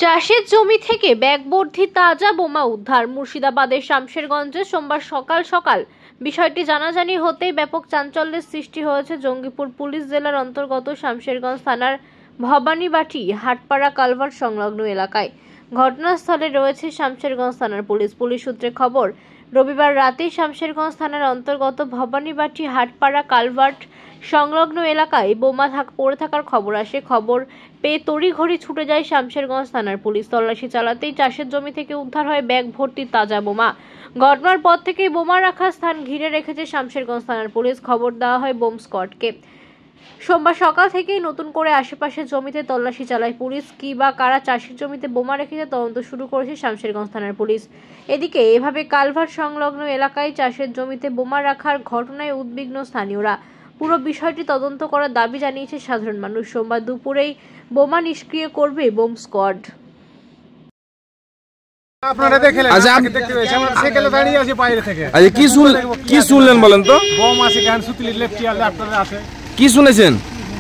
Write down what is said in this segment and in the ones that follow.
চাষের জমি থেকে ব্যাগভর্তি তাজা বোমা উদ্ধার। মুর্শিদাবাদের শামশেরগঞ্জে সোমবার সকাল সকাল বিষয়টি জানাজানি হতেই ব্যাপক চাঞ্চল্যের সৃষ্টি হয়েছে জঙ্গিপুর পুলিশ জেলার অন্তর্গত শামশেরগঞ্জ থানার ভবানীবাটি হাটপাড়া কালভার্ট সংলগ্ন এলাকায়। ঘটনাস্থলে রয়েছে শামশেরগঞ্জ থানার পুলিশ সূত্রে খবর, রবিবার রাতেই শামশেরগঞ্জ থানার অন্তর্গত ভবানীবাটি হাটপাড়া কালভার্ট সংলগ্ন এলাকায় বোমা পড়ে থাকার খবর আসে। খবর পেয়ে তড়িঘড়ি ছুটে যায় শামশেরগঞ্জ থানার পুলিশ। তল্লাশি চালাতেই চাষের জমি থেকে উদ্ধার হয় ব্যাগ ভর্তি তাজা বোমা। ঘটনার পর থেকেই বোমা রাখার স্থান ঘিরে রেখেছে শামশেরগঞ্জ থানার পুলিশ। খবর দেওয়া হয় বোম স্কোয়াডকে। সোমবার সকাল থেকেই নতুন করে আশেপাশের জমিতে তল্লাশি চালায় পুলিশ। কি বা কারা চাষের জমিতে বোমা রেখেছে তদন্ত শুরু করেছে শামশেরগঞ্জ থানার পুলিশ। এদিকে এভাবে কালভার্ট সংলগ্ন এলাকায় চাষের জমিতে বোমা রাখার ঘটনায় উদ্বিগ্ন স্থানীয়রা। পুরো বিষয়টি তদন্ত করার দাবি জানিয়েছে সাধারণ মানুষ। সোমবার দুপুরেই বোমা নিষ্ক্রিয় করবে বোম স্কোয়াড। আপনারা দেখলেন, দেখতে পেয়েছি আমরা সাইকেলে দাঁড়িয়ে আছি বাইরে থেকে। আচ্ছা, কি শুনলেন বলেন তো? বোম আছে, গান সুতলি লেফটি আর লেফটে আছে। কি শুনেছেন?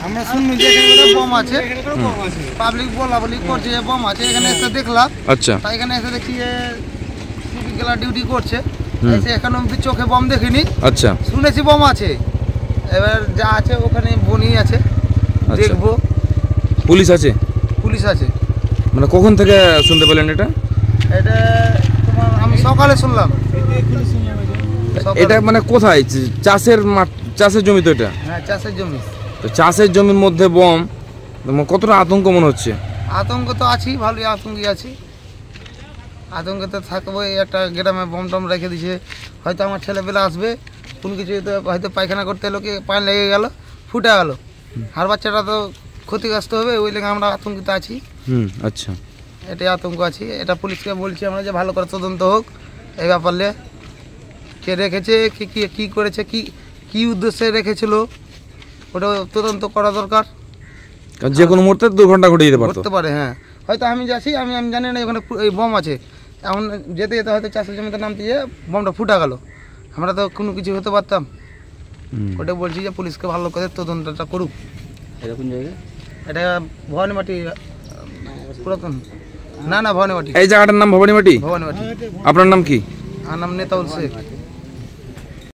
আমরা শুনছি যে এখানে বোম আছে, পাবলিক বলা করছে যে বোম আছে। এখানে এসে দেখলাম। আচ্ছা, তাই এখানে এসে দেখছি যে সিভিকগুলা ডিউটি করছে। এসে এখন অব্দি চোখে বোম দেখিনি। আচ্ছা, শুনেছি বোম আছে, এবার যা আছে ওখানে বনি আছে, দেখবো। পুলিশ আছে? পুলিশ আছে। মানে কখন থেকে শুনতে পেলেন এটা? এটা তোমার আমি সকালে শুনলাম। এটা মানে কোথায়? চাষের মাঠ, চাষের জমি তো এটা? হ্যাঁ, চাষের জমি। তো চাষের জমির মধ্যে বোম, কতটা আতঙ্ক মনে হচ্ছে? আতঙ্ক তো আছি, ভালোই আতঙ্কে আছি। আতঙ্কে তো থাকবো। একটা গ্রামে বোম টম রেখে দিছে, হয়তো আমার ছেলেপেলে আসবে, কোনো কিছু হয়তো পায়খানা করতে এলো, কি পানি লেগে গেল, ফুটে গেল, আর বাচ্চাটা তো ক্ষতিগ্রস্ত হবে। ওই লেগে আমরা আতঙ্কিত আছি। আচ্ছা, এটাই আতঙ্ক আছি। এটা পুলিশকে বলছি আমরা যে ভালো করে তদন্ত হোক এই ব্যাপারে, কে রেখেছে, কি করেছে, কি উদ্দেশ্যে রেখেছিল, ওটা তদন্ত করা দরকার। যে কোনো মুহূর্তে দুর্ঘটনা ঘটে যেতে পারে। হ্যাঁ, হয়তো আমি যাচ্ছি, আমি জানি না ওখানে এই বোম আছে, এখন যেতে যেতে হয়তো চাষের জমিতে নামতে গিয়ে বোমটা ফুটা গেল, আমরা তো কোনো কিছু হতে পারতাম। ওটা বলছি যে পুলিশকে ভালো করে তদন্তটা করুক। এটা কোন জায়গা? এটা ভবানীবাটি পুরাতন। না, ভবানীবাটি। এই জায়গাটার নাম ভবানীবাটি? ভবানীবাটি। আপনার নাম কি? আমার নাম নেতাউল শেখ।